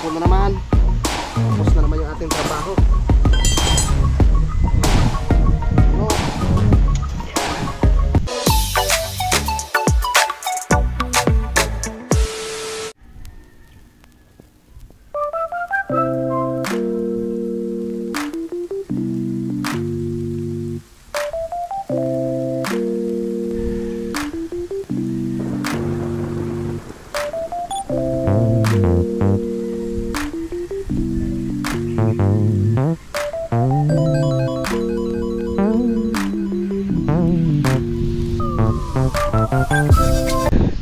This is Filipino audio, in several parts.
hapon na naman. Tapos na naman yung ating trabaho.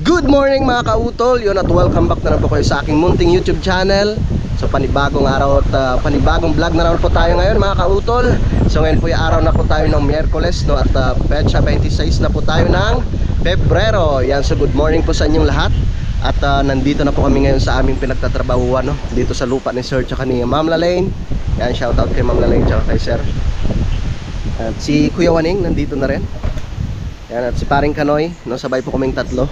Good morning mga kautol, yun at welcome back na naman po kayo sa aking munting YouTube channel. So panibagong araw at panibagong vlog na naman po tayo ngayon mga kautol. So ngayon po yung araw na po tayo ng Miyerkules, no? At petsa 26 na po tayo ng Pebrero. Yan, so good morning po sa inyong lahat. At nandito na po kami ngayon sa aming pinagtatrabahuan, no? Dito sa lupa ni Sir tsaka ni Ma'am Lalaine. Yan, shoutout kay Ma'am Lalaine tsaka kay Sir. At si Kuya Waning nandito na rin. Yan, at si Paring Kanoy, no? Sabay po kaming tatlo.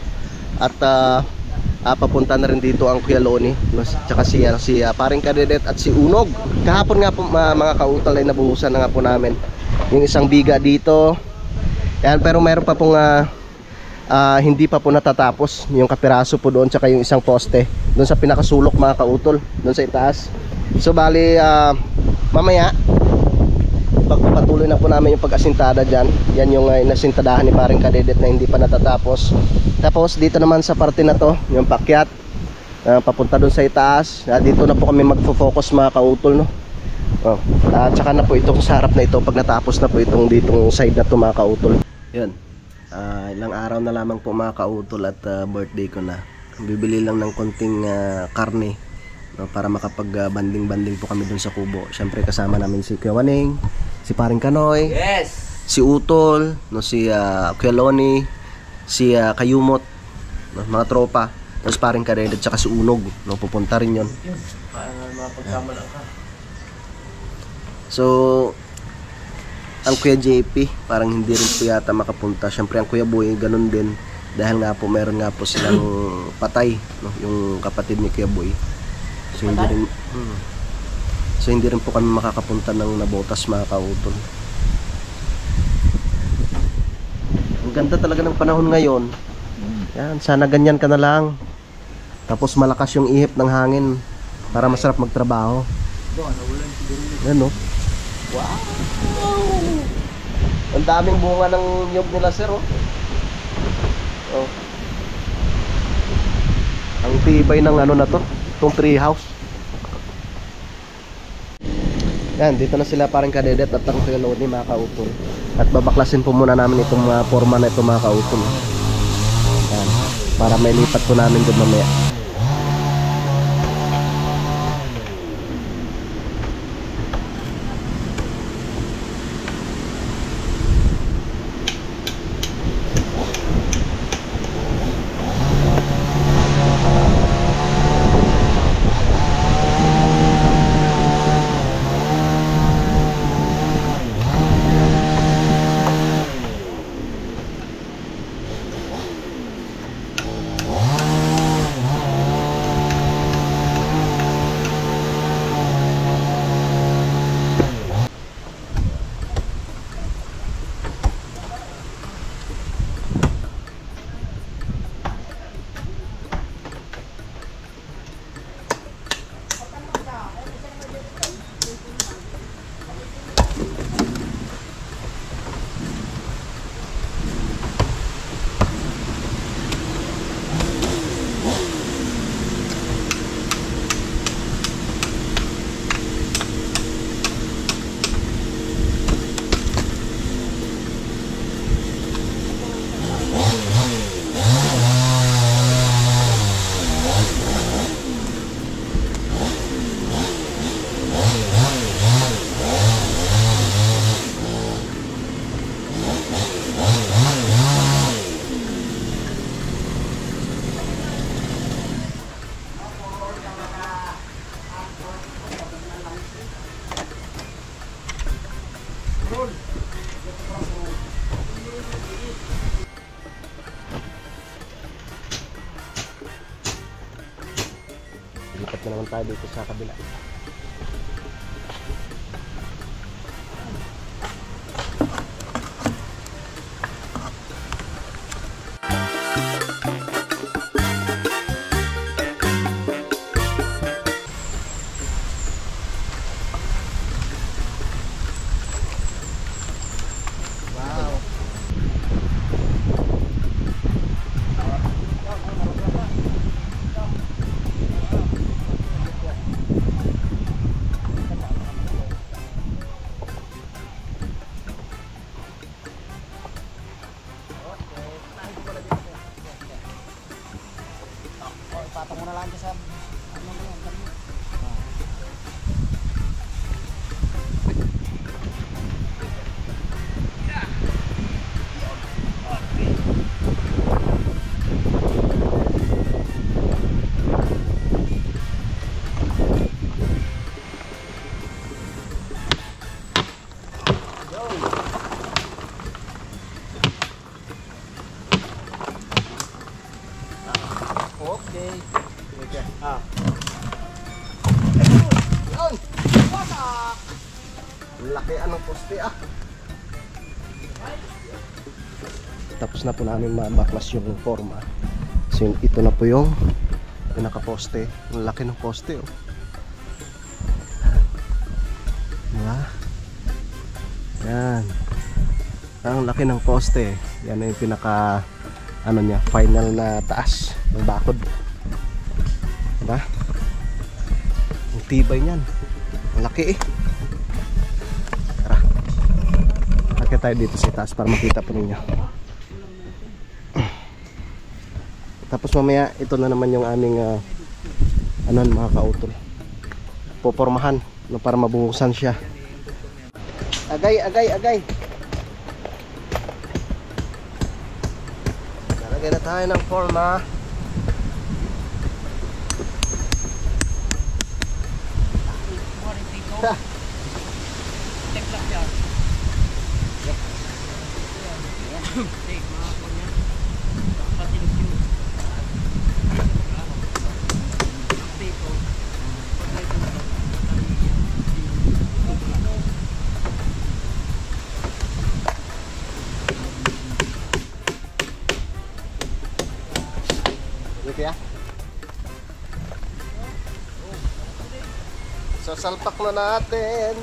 At papunta na rin dito ang Kuya Loni, no? Tsaka si Paring Kadedet at si Unog. Kahapon nga po mga kautol ay nabuhusan na nga po namin yung isang biga dito. Yan, pero mayroon pa pong hindi pa po natatapos yung kapiraso po doon, tsaka yung isang poste doon sa pinakasulok mga kautol, doon sa itaas. So bali mamaya pagpapatuloy na po namin yung pag-asintada dyan. Yan yung inasintadahan ni Paring Kadedet na hindi pa natatapos. Tapos dito naman sa parte na to, yung pakyat papunta doon sa itaas. Dito na po kami magfo-focus mga kautol, no? Tsaka na po itong sa harap na ito pag natapos na po itong ditong side na to mga kautol. Yun, ilang araw na lamang po mga kautol at birthday ko na. Bibili lang ng konting karne, no, para makapag-banding-banding po kami doon sa kubo. Siyempre kasama namin si Kuya Waning, si Paring Kanoy, yes, si Utol, no, si Kuya Loni, si Kayumot, no, mga tropa. Tapos Paring Kadedet tsaka si Unog, no, pupunta rin yun. So ang Kuya JP parang hindi rin po yata makapunta. Siyempre ang Kuya Boy ganun din, dahil nga po meron nga po silang patay, no, yung kapatid ni Kuya Boy. So hindi rin po kami makakapunta ng Nabotas mga kautol. Ang ganda talaga ng panahon ngayon. Yan, sana ganyan ka na lang. Tapos malakas yung ihip ng hangin para masarap magtrabaho. Yan, no? Wow! Ang daming bunga ng niyog nila, sir, oh. Oh. Ang tibay ng ano na to, itong tree house. Yan, dito na sila Paring Kadedet at ang Kuya Loni mga kautol. At babaklasin po muna namin itong forma na ito mga kautol. Yan, para may lipat po namin doon mamaya. tayo dito sa kabila. Patong mo na lang sa ano mo yan. Okay. Okay. Ah. Yun. Wasak. Laki anong poste ah. Tapos na po namin mabaklas yung forma. So ito na po yung pinaka-poste. Ang laki ng poste oh. Diba? Yan. Ang laki ng poste. Yan na yung pinaka ano niya, final na taas ng bakod. Diba? Ang tibay niyan. Ang laki eh. Tara. Akit tayo dito sa taas para makita po ninyo. Tapos mamaya ito na naman yung aming ano mga kautol. Popormahan no, para mabungusan siya. Agay, agay, agay. Lagyan na tayo ng forma. Kaya sasalpak na natin.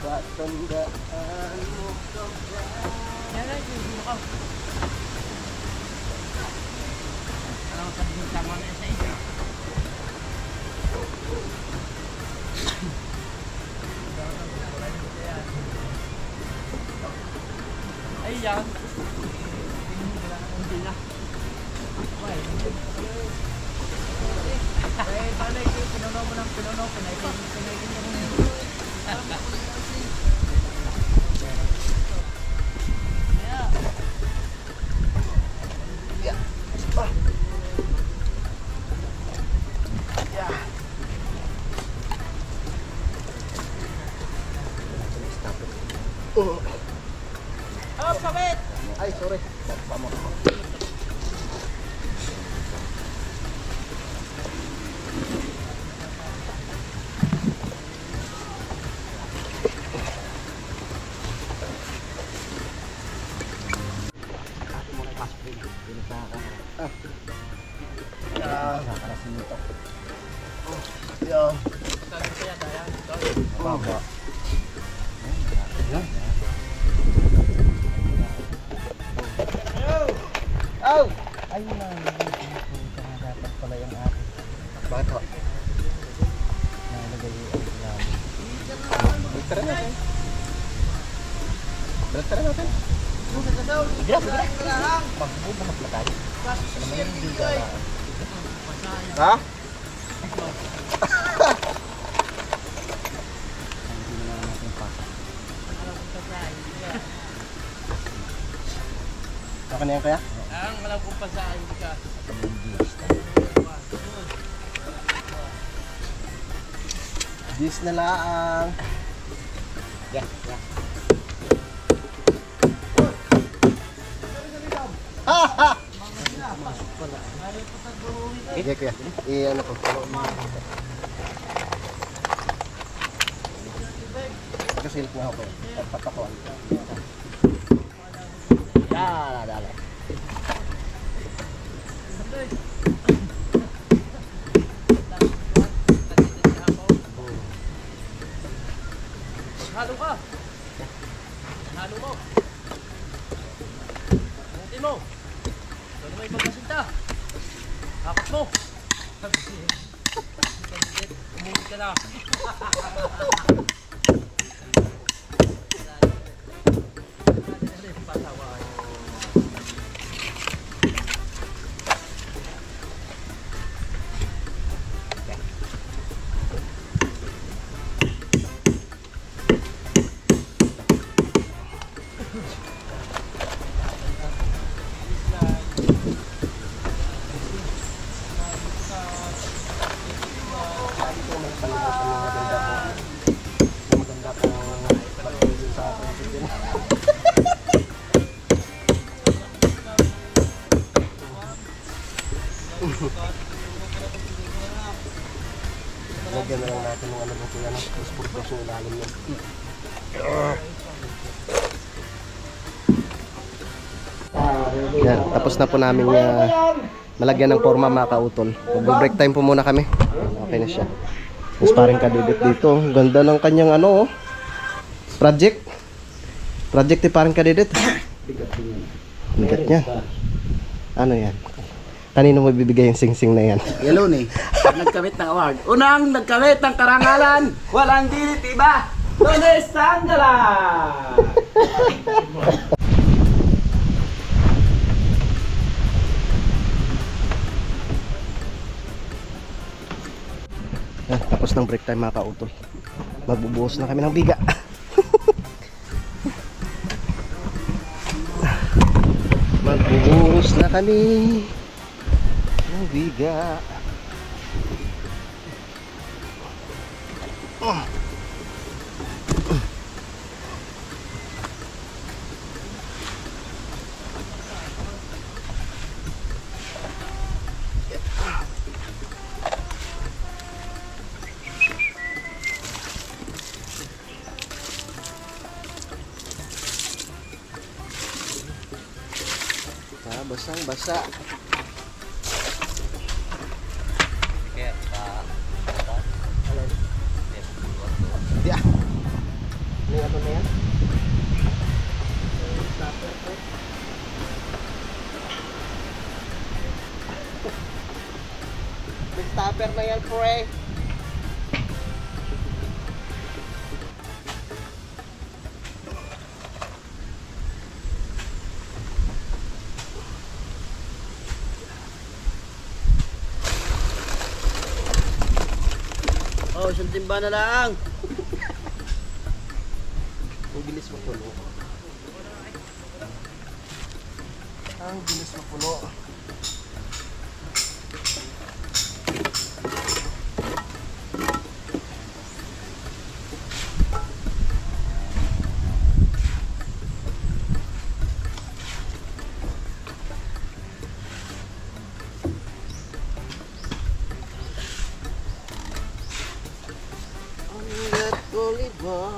Patandaan mo Yan ay, yung ka. Alam mo sabihin sama na sa iyo. Ay yan. Hindi na. Why? Eh, balay ko pinuno mo ng pinuno, pinaikin mo. Oh, pabit! Ay, sorry. Yan. Baba. Oh! Ay, dapat pala yung akin. Bakit ho? Nalagay yung alam. Tara natin. Tara natin. Bigla. Magbubuhat na tayo. Ha? Okay na yan kaya? Ang walang kumpasahan ka. Dis na laang. Yeah. Ha ha! Sige kuya, i-ano ko. Kasilip nga ako. Patakuan. Yan, dala. Halo ka. Halo mo. Buti mo. Ito na may pagkasinta. Hakot mo. Umuwi ka na. Lagyan na lang natin ng ano po yan, spurdos yung ilalim yan. Yan, tapos na po namin malagyan ng forma mga kautol. Mag-break time po muna kami. Okay na siya. Mas parang kadidit dito. Ganda ng kanyang ano, project. Project ni parang kadidit. Bigat niya. Ano yan? Kanino mo bibigay yung sing-sing na yan? Yellow ni. Nagkamit ng award. Unang nagkamit ng karangalan. Walang dilit iba. Lunes Sandala. Tapos ng break time mga kautol. Magbubuhos na kami ng biga. Magbubuhos na kami ng biga. Basang-basa. Ya. Ini apa na yan? Big topper na yan, pre. Oh, isang timba na lang. Ang bilis mapuno. Ang bilis mapuno. Oliver.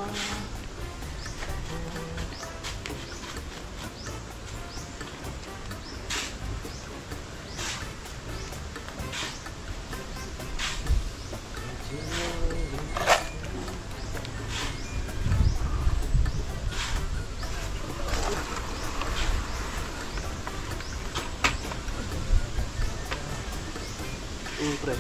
Pre.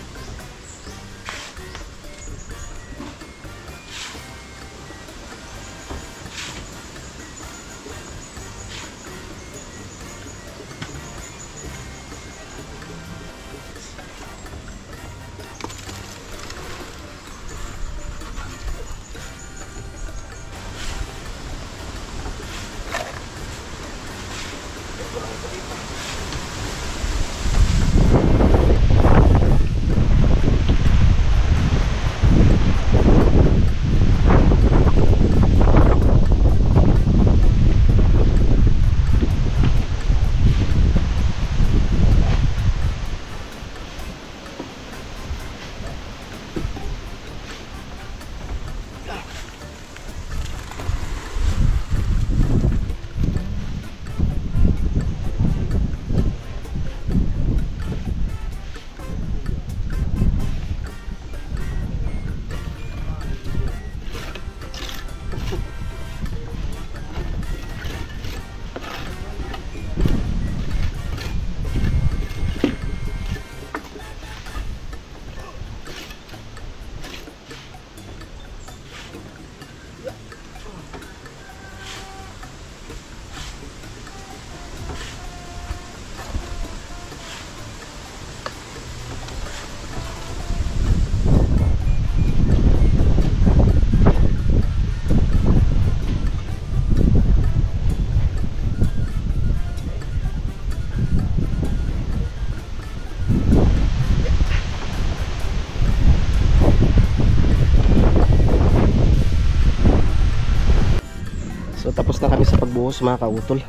na kami sa pagbuhos mga kautol.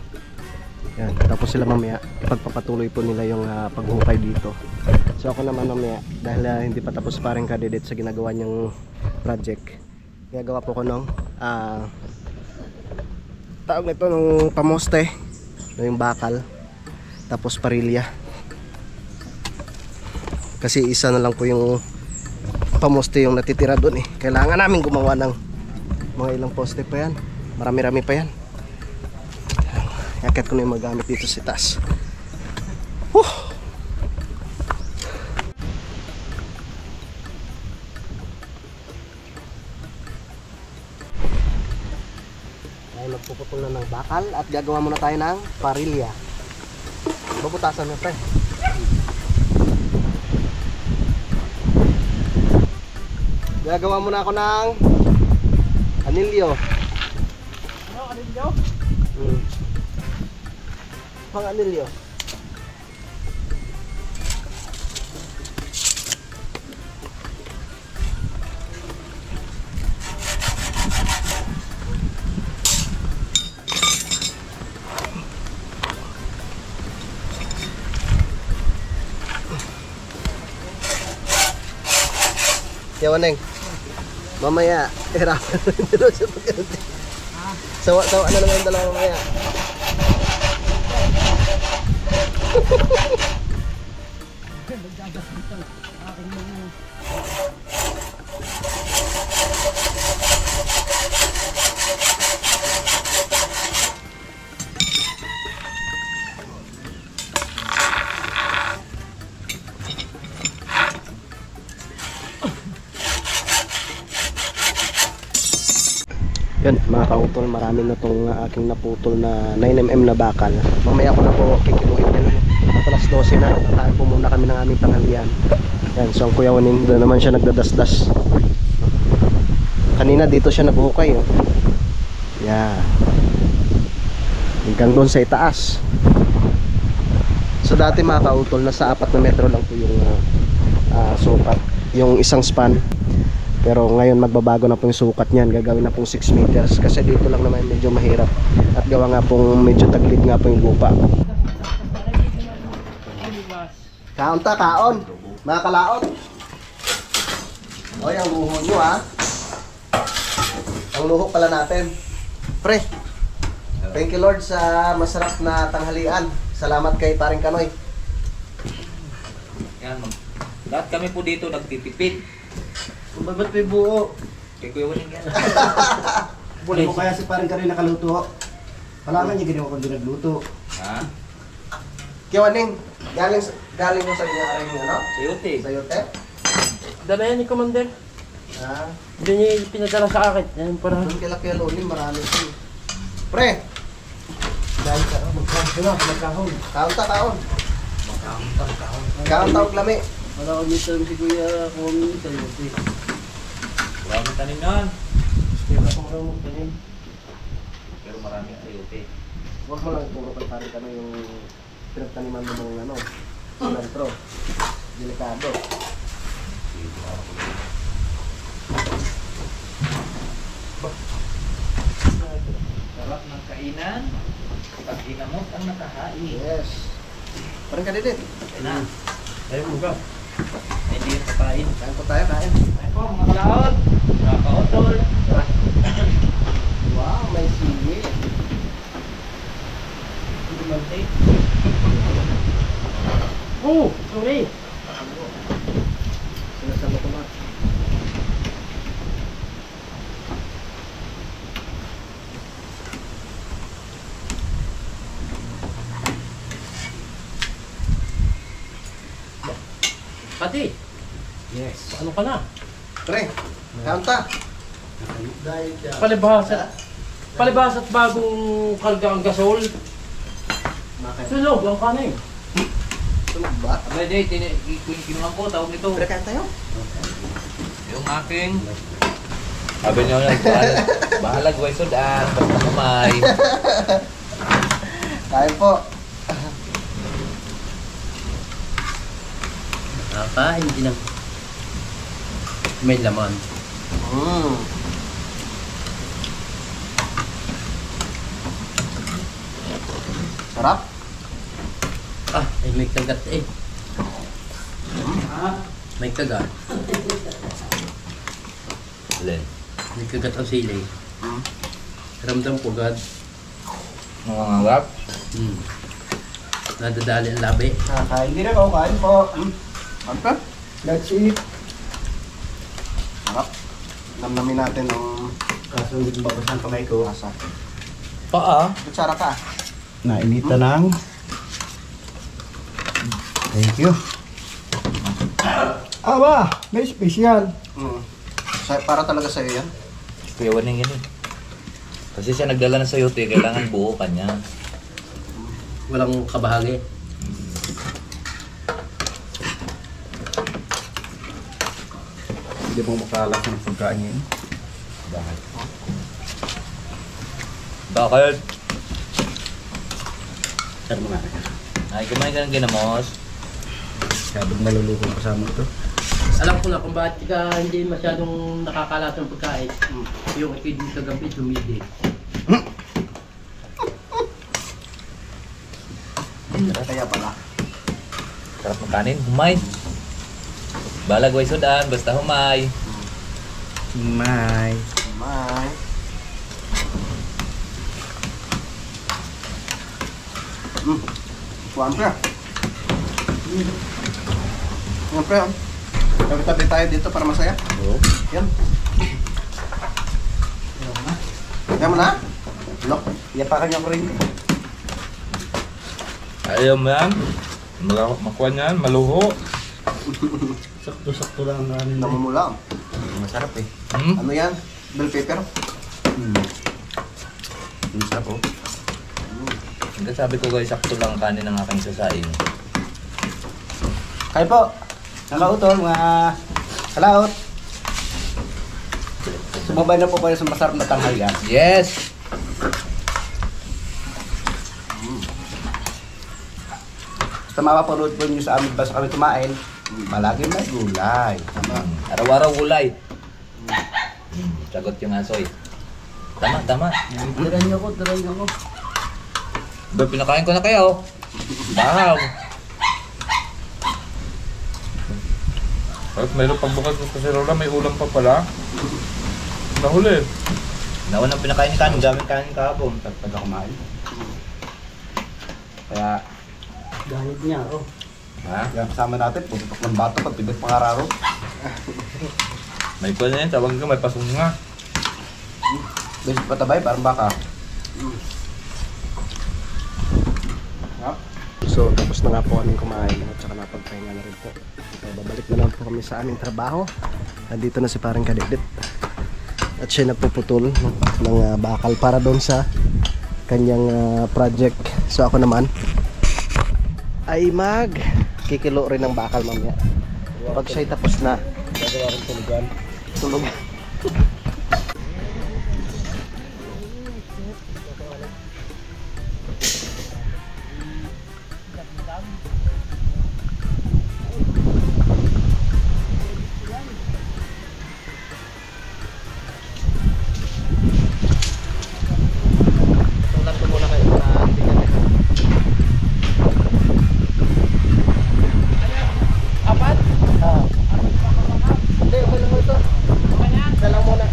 Yan, tapos sila mamaya ipagpapatuloy po nila yung paghukay dito. So ako naman mamaya dahil hindi pa tapos paring kadidit sa ginagawa niyang project, gagawa po ko ng tawag nito ng pamoste, yung bakal, tapos parilya. Kasi isa na lang po yung pamoste yung natitira doon eh. Kailangan namin gumawa ng mga ilang poste pa yan. Marami-rami pa yan. Yakit ko na yung magamit dito sa taas. Ay, magpuputol na ng bakal at gagawa muna tayo ng parilya. Babutasan na pre. Gagawa muna ako ng anilyo. Ano, anilyo? Pang anilyo. Yawaneng. Mamaya, hirapan mo rin doon sa pagkakita. Sawa-sawa na naman yung dalawa mamaya. Yan mga kautol, marami na tong aking naputol na 9mm na bakal. Mamaya ko na po kikiluin yan. Alas 12 na, kain po muna kami ng aming tanghalian. Yan, so ang Kuya Waning doon naman siya nagdadasdas. Kanina dito siya naghuhukay oh. Yan. Hanggang doon sa itaas. So dati mga kautol, nasa 4 na metro lang po yung sukat, yung isang span. Pero ngayon magbabago na po yung sukat niyan, gagawin na pong 6 meters kasi dito lang naman medyo mahirap at gawa nga pong medyo taglid nga po yung lupa. Kaunta, kaon, mga kalaot. O yung luho nyo ha. Ang luho pala natin. Pre, thank you Lord sa masarap na tanghalian. Salamat kay paring Kanoy. Yan, lahat kami po dito nagtitipid. Ba't may buo? Kaya Kuya Waning yan. Buli mo kaya si paring Kanoy nakaluto. Wala nga niya ginawa kung di nagluto. Ha? Kiwaning, galing mo sa inyo aring ano? Sayote. Sa yote? Dala yan ni Commander. Ah, Hindi niya pinadala sa akin. Yan para. doon kila Kuya Lonin, marami siya. Pre! Dahil ka, magkahon. Kaunta, kaon. Kaunta og lami. Wala ko dito si Kuya kung sa yote. Marami tanim yan. Kaya ako marunong tanim. Pero marami ang sayote. Huwag mo lang puro pagparin ka na yung pinagtaniman mo ng ano, cilantro. Delikado. Sarap ng kainan. Pag inamot ang nakahain. Yes. Parang kadidit. Kaya na. Ayun mo ka. Hindi yung kakain. Kain po tayo, kain. Ay po, mga kalaot. Mga kaotol. Wow, may sili. Oh, sorry. Sinasama ko ba? Pati, Yes. ano ka na? Pre, kaunta. Palibhas at bagong karga ang gasol. Sunog ang kanin. Sunog ba? Pwede, kinuha ko, tawag nito. Pre, kain tayo. Yung aking... Sabi niyo lang, bahala gawin sudan, basta mamay. Kain po. Hindi lang. May laman. Sarap. Ay may kagat eh. May kagat. Alin? May kagat ang sili. Ramdam ko agad. Nangangarap? Nadadali ang labi. Hindi na ako kain po. Ano pa? Let's eat. Sarap. Namnamin natin ang Kaso hindi ko babasan kamay ko. lasa. Paa? Kutsara ka. Nainitan ng... Thank you. Aba, may special. Para talaga sa'yo yan. Kuya Waning yan eh. Kasi siya nagdala na sayote, kailangan buo kanya. Walang kabahagi. Hindi mo makalas ng pagkain yun. Bakit? Sir mo nga. Ay, kumain ka ng ginamos. Masyadong malulukong kasama ito. Alam ko na kung bakit ka hindi masyadong nakakalat ng pagkain. Yung ikid mo kagabi, tumidi. Kaya pala. Sarap ng kanin, humay. Balag way sudan, basta humay. May. May. Kuhaan pa. Yan pre. Tabi-tabi tayo dito para masaya. Oo. Yan. Yan mo na? Look. Iyapakan niya ko rin. Ayaw mo yan. Makuha niyan, maluho. Sakto-sakto lang ang ano. Namumula. Masarap eh. Ano yan? Bell pepper? Masarap oh. Hindi sabi ko guys, sakto lang ang kanin ng aking sasain. Kayo po. Nakautol mga kalaot. Sumabay na po kayo sa masarap na tanghalian. Yes! Basta mapapanood po nyo sa amin basta kami kumain. Palagi may gulay. Araw-araw gulay. Sagot yung asoy. Tama, tama. Tiran niyo ko, tiran niyo ko. Ba, pinakain ko na kayo. Bahaw. At mayroon pagbukas sa Rola, may ulam pa pala. Nahuli. Naunang pinakain ni kanin, gamit kanin kahapon. Pagka kumain. Kaya, Gahit niya, oh. Ha? kaya kasama natin, puputok ng bato pag tigas pangararo. May pa na yan, tawag ka, may pasong nga. Beses patabay, parang baka. So tapos na nga po kaming kumain at saka napagpahinga na rin po. So, babalik na lang po kami sa aming trabaho. Nandito na si parang Kadidit. At siya napuputol ng bakal para doon sa kanyang project. So ako naman ay kikilo rin ng bakal mamaya. Pag siya'y tapos na, gagawa rin tulugan. Tulog. Tulan ko muna kayo na tingnan nito. Apat? Hindi, okay lang mo ito. Isa lang muna.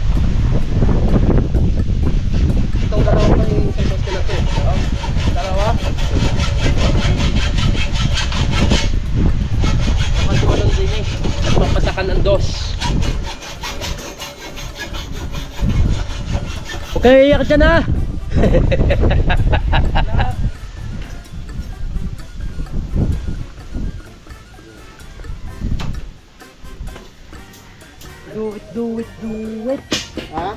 Itong dalawa pa yung isang poste na ito. Dalawa? Nakasuwa ng din eh. Nagpapasakan ng dos. Okay, iyak dyan na! Do it, do it, do it. Ha?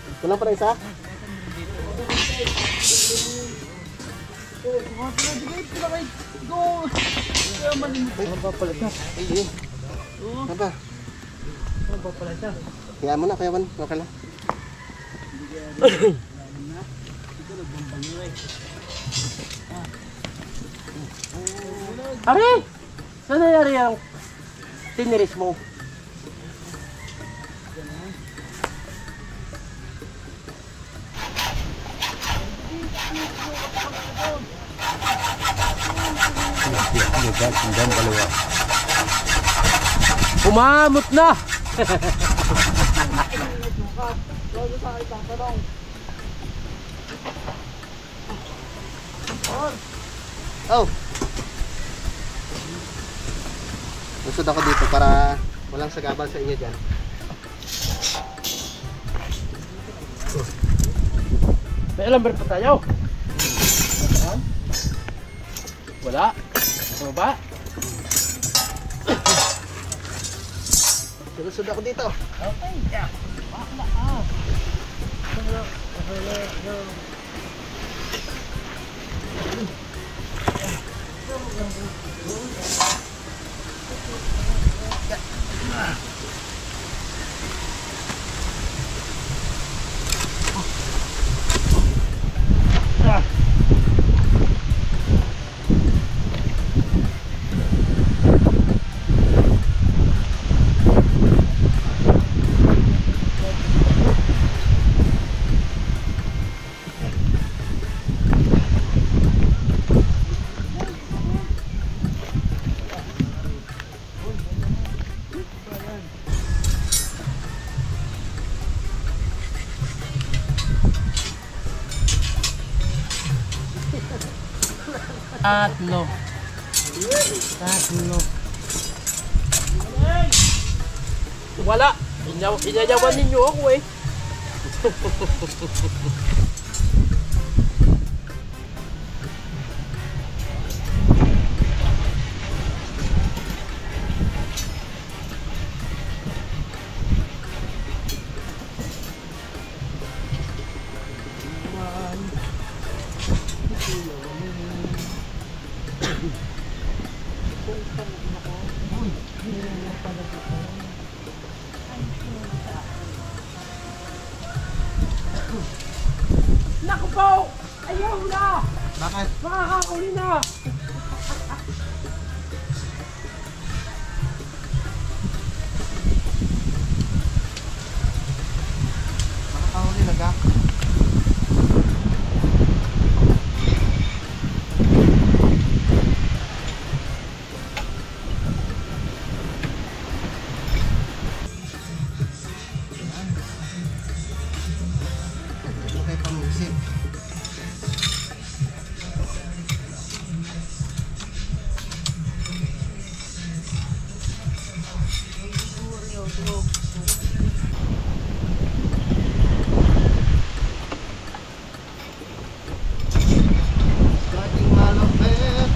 Ito lang pa na isa? Ano ba pala ito? Hindi. Ano ba? Ano ba pala siya? Kaya mo na, kaya man. Okay lang. Are! Saan nangyari ang tiniris mo? Umamot na! Oh! Lusod ako dito para walang sagabal sa inyo dyan. May alam ba tayo? Wala? Ano ba? Lusod ako dito. Okay, yeah. Bakla Tatlo. Wala. Inayawan ninyo ako eh. Naku po! Ayaw na! Bakit? Makakakuli na! Makakahuli na ka? Okay, pamusip. Dating malapit.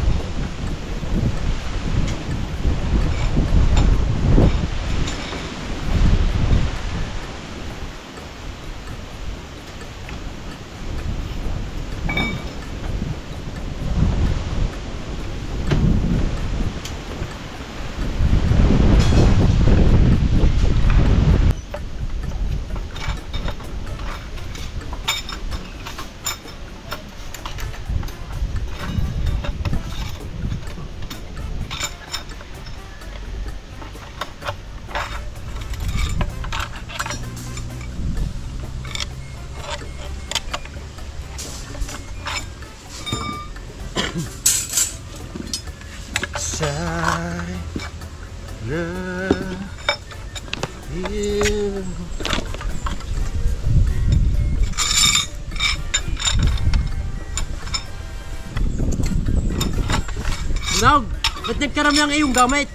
Nog, ba't nagkarami ang iyong gamit?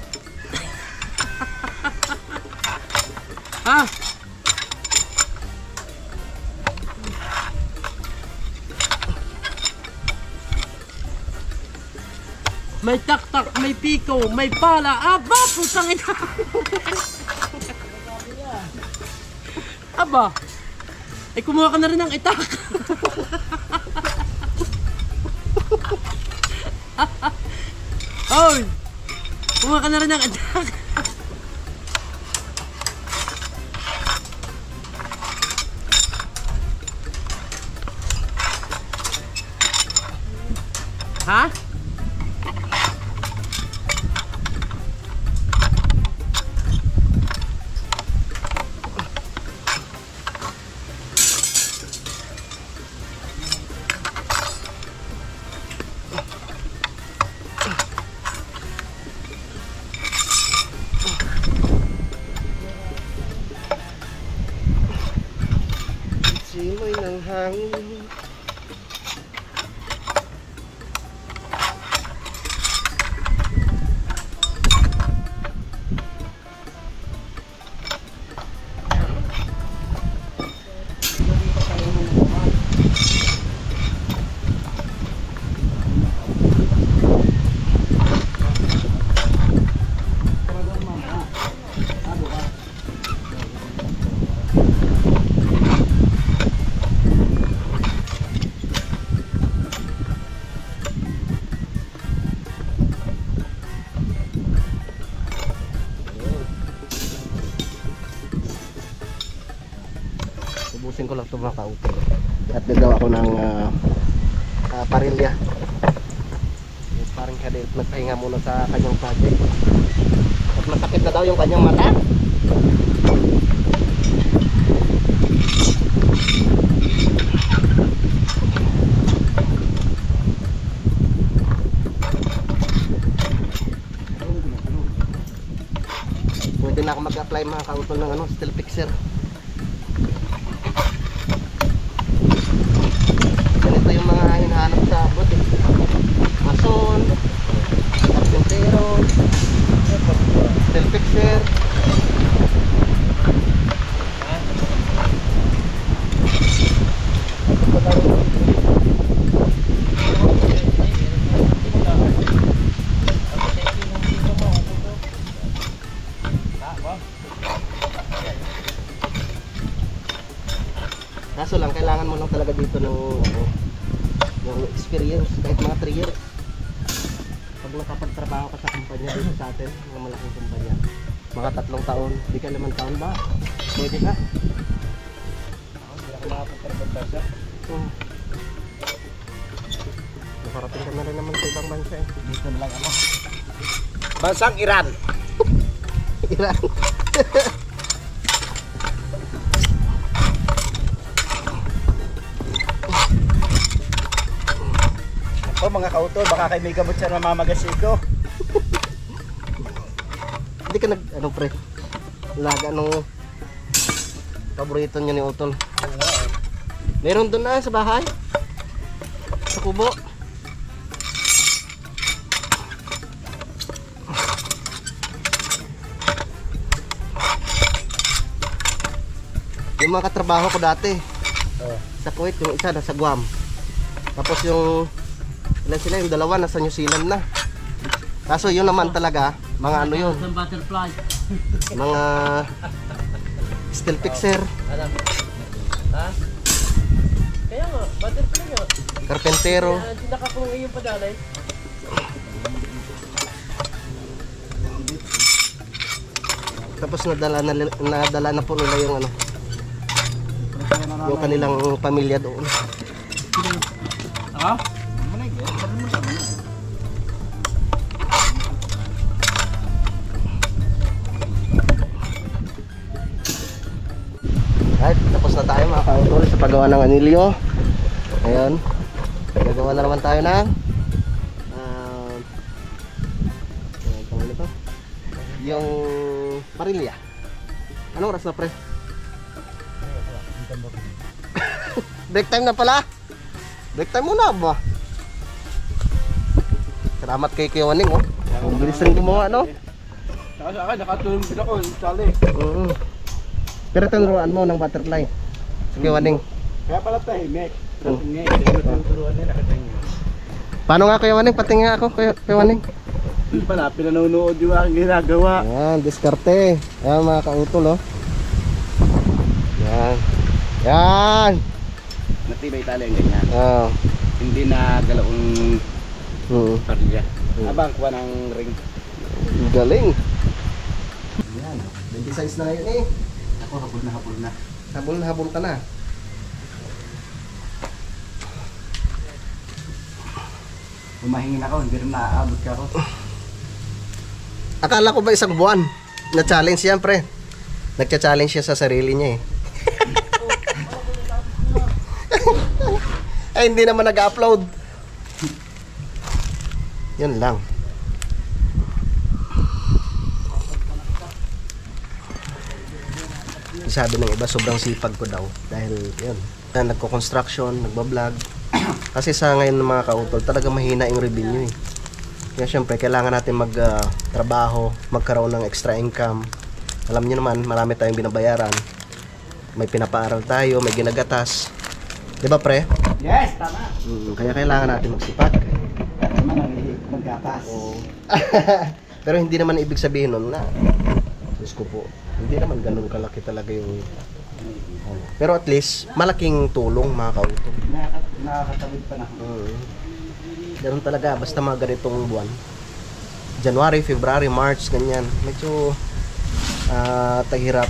Ha? May taktak, may piko, may pala. Aba, putang ina. Aba. Ay, kumuha ka na rin ng itak. Oy! Kumuha ka na rin ng itak. Ha? Simoy ng hangin. Ubusin ko lang ito mga kautol. At gagawa ko ng parilya. Parang kadit nagpahinga muna sa kanyang project. At masakit na daw yung kanyang mata. Pwede na ako mag-apply mga kautol ng steel fixer. Ganito yung mga hinahanap sa abot eh. Mason, carpentero, steel fixer. Kaso lang, kailangan mo lang talaga dito ng yung experience, kahit mga 3 years. Pag nakapagtrabaho ka sa kumpanya dito sa atin, mga malaking kumpanya, mga 3 taon, di ka 5 taon ba? Pwede ka? Hindi ako makapagtrabaho siya. Nakarating ka na rin naman sa ibang bansa eh. Dito na lang ako. Bansang Iran. Iran. O mga kautol, baka kay may gamot siya na mamagasiko. Hindi ka pre, laga nung paborito niyo ni Utol. Meron doon na sa bahay, sa kubo. Yung mga katrabaho ko dati sa Kuwait, yung isa nasa Guam, tapos yung ilan sila, yung dalawa nasa New Zealand na. Kaso yun naman talaga, mga ano yun, Isang butterfly. mga steel fixer, Ha? Kaya nga, butterfly nga. karpentero. Hindi nakakulong yung padalay. Tapos nadala na po nila yung yung kanilang pamilya doon. Ha? Right, tapos na tayo mga kautol sa paggawa ng anilyo. Ngayon, gagawa na naman tayo ng yung parilya. Anong oras na pre? Break time na pala. Break time muna ba? Salamat kay Kiwaning oh. Ang bilis rin gumawa no? Saka sa akin, nakatulong din ako, sali. Pero tinuruan mo ng butterfly. Sige, Waning. Kaya pala tahimik. Tinuturuan nila nakatingin. Paano nga Kuya Waning? Patingin nga ako Kuya Waning. Yun pala, pinanonood yung aking ginagawa. Yan, diskarte. Yan mga kautol oh. Yan. Yan. Matibay tali ang ganyan. Oh. Hindi na galaong parilya. Hmm. Abang kuha ng ring. Galing. Yan. 26 na ngayon eh. Ako, habol na habol na. Habol na habol ka na. Humahingin ako, hindi rin naaabot ka ako. Akala ko ba isang buwan? Na-challenge yan pre. Nagcha-challenge siya sa sarili niya eh. Ay hindi naman nag-upload. Yun lang. Sabi ng iba sobrang sipag ko daw dahil yun nagko-construction, nagbablog. Kasi sa ngayon ng mga kautol, talaga mahina yung revenue eh. Kaya syempre, kailangan natin magtrabaho, magkaroon ng extra income. Alam niyo naman, marami tayong binabayaran. May pinapaaral tayo, may ginagatas. Di ba, pre? Yes, tama. Kaya kailangan natin magsipag. Naman ang magkatas. Pero hindi naman ibig sabihin nun na, Diyos ko po, hindi naman ganun kalaki talaga yung... Pero at least, malaking tulong mga kautol. Nakakatawid pa na. Ganun talaga, basta mga ganitong buwan. January, February, March, ganyan. Medyo taghirap.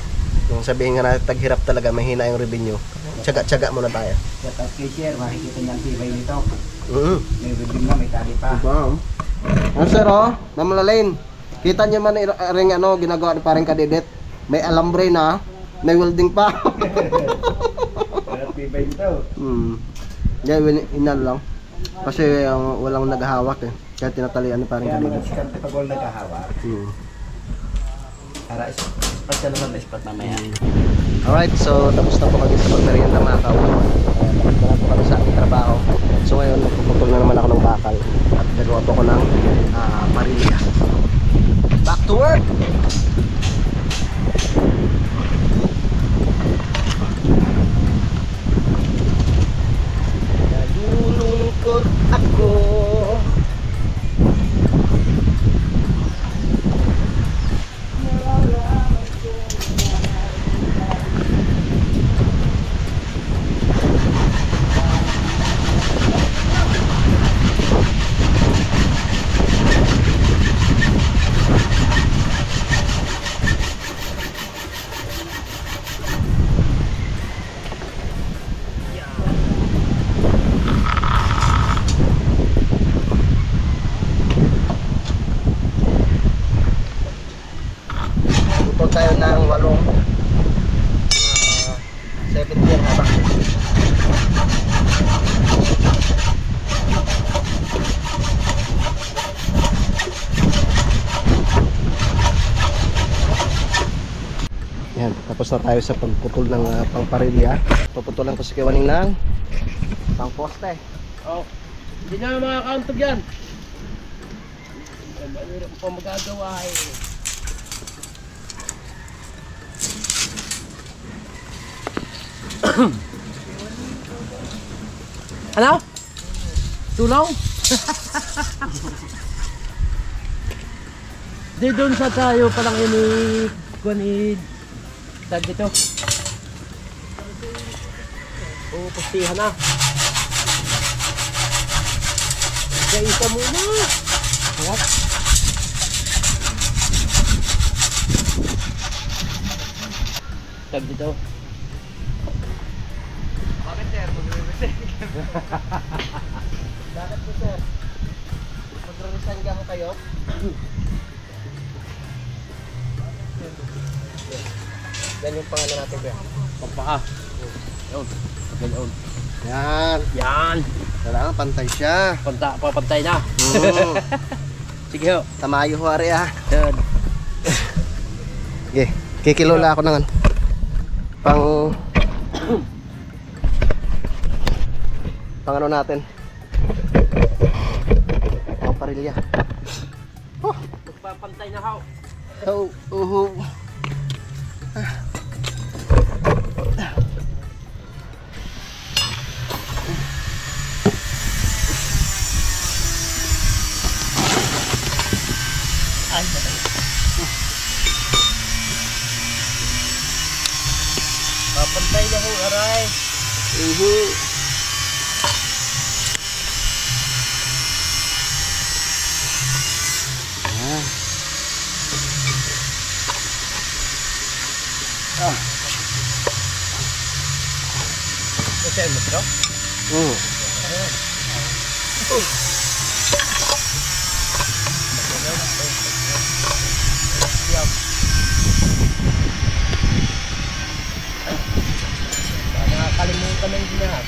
Kung sabihin nga na taghirap talaga, mahina yung revenue. Tsaga-tsaga muna tayo. Shout out kay Sir, makikita niya ang tibay nito. May review na, may tali pa. Ano sir, oh? Mamalain. Kita niyo man ring ano, ginagawa ni parang kadidet. May alambre na, may welding pa. Pero tibay nito. Yan, inal lang. Kasi walang naghahawak eh. Kaya tinatalian ni parang Kaya mga kadidet. diskarte pag wala naghahawa. Para ispat ka naman, ispat mamaya. Alright, so tapos na po kami sa pagmerienda mga kautol. Tapos na po kami sa ating trabaho. So ngayon, nagpuputol na naman ako ng bakal. At gagawa po ko ng parilya. Back to work! Nalulungkot ako. Putol tayo ng 7 year habang. Yan, tapos na tayo sa pagputol ng pangparilya. Puputulan ko si Kiwaning ng pangposte. Oh, hindi na makakauntog yan. Mayroon pa magagawa eh. Ano? Tulong? Di doon sa tayo palang kuanid tag dito. Oh, pustihan na. Kaya isa muna. Harap. Tag dito. Bakit sir? Magre-resign Bakit po sir? Magre-resign ka ho kayo? Yan yung pangalan natin kuya. Pagpaka. Yun. Ganyan. Yan. Yan. Kailangan pantay siya. Papantay na. Sige ho. Tamayo ho ari ah. Yan. Okay. Kikilola ako ng ano. Pang ano natin. Pang parilya. Papantay na ho. Oh, Papantay na ho, aray. Kasi mo ito? Nakakalimutan na yung ginagawa.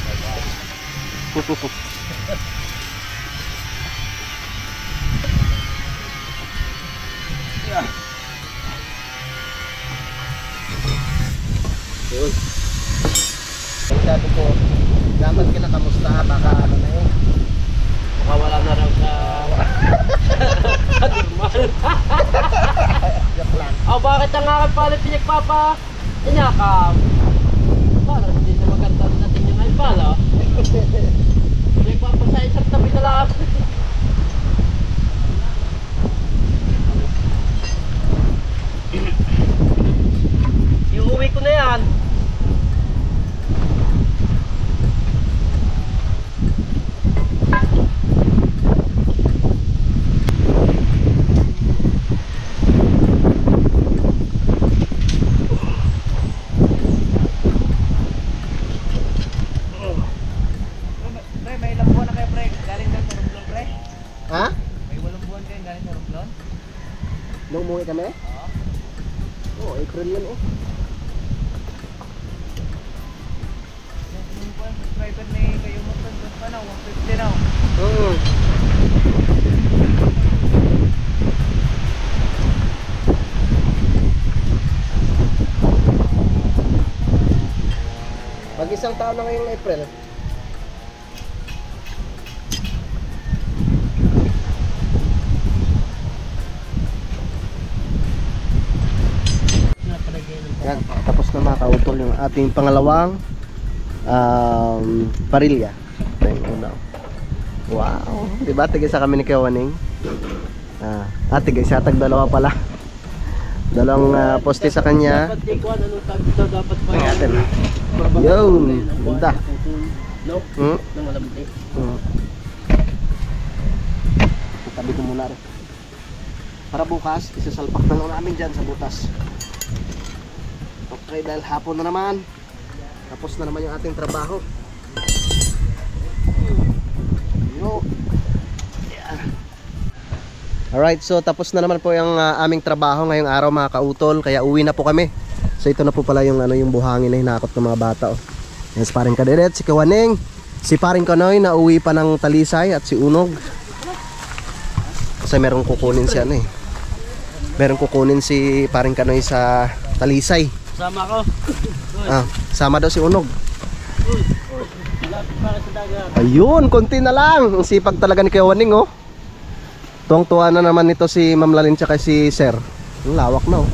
sabi ko, dapat kinakamusta, baka ano na eh. Makawala na raw sa... sa normal. Joke lang. Oh, bakit ang aking pala pinagpapa... Inyakap? Parang hindi na maganda natin yung aking pala. Pinagpapa sa isang tabi na lang. Iuwi ko na yan. Ha? May 8 buwan kayo galing sa Romblon? Nung umuwi kami? Oo. Oh, April yun oh. Yung subscriber ni kayo mo pa na, 150 na. Mag-isang taon na ngayong April. Yan, tapos na mga kautol yung ating pangalawang parilya. Ito yung una. Wow, diba? Tigisa kami ni Kawaning. Tigisa, tag-dalawa pala. Dalawang poste sa kanya. Dapat di ko ano daw dapat pa. Tingnan natin. Yun, ganda. No? Hmm? Nang alam din. Tabi ko muna rin. Para bukas, isasalpak na lang namin dyan sa butas. Okay, dahil hapon na naman. Tapos na naman yung ating trabaho. Yo. Yeah. Alright, so tapos na naman po yung aming trabaho ngayong araw mga kautol. Kaya uwi na po kami. So ito na po pala yung, yung buhangin na hinakot ng mga bata. Oh. Yan si Paring Kadiret, si Kawaning, si Paring Kanoy na uwi pa ng Talisay at si Unog. Kasi merong kukunin si ano eh. Merong kukunin si Paring Kanoy sa Talisay. Sama ko. Sama daw si Unog. Ayun, konti na lang. Ang sipag talaga ni Kawaning oh. Tuwang-tuwa na naman ito si Ma'am Lalin tsaka si Sir. Ang lawak na oh.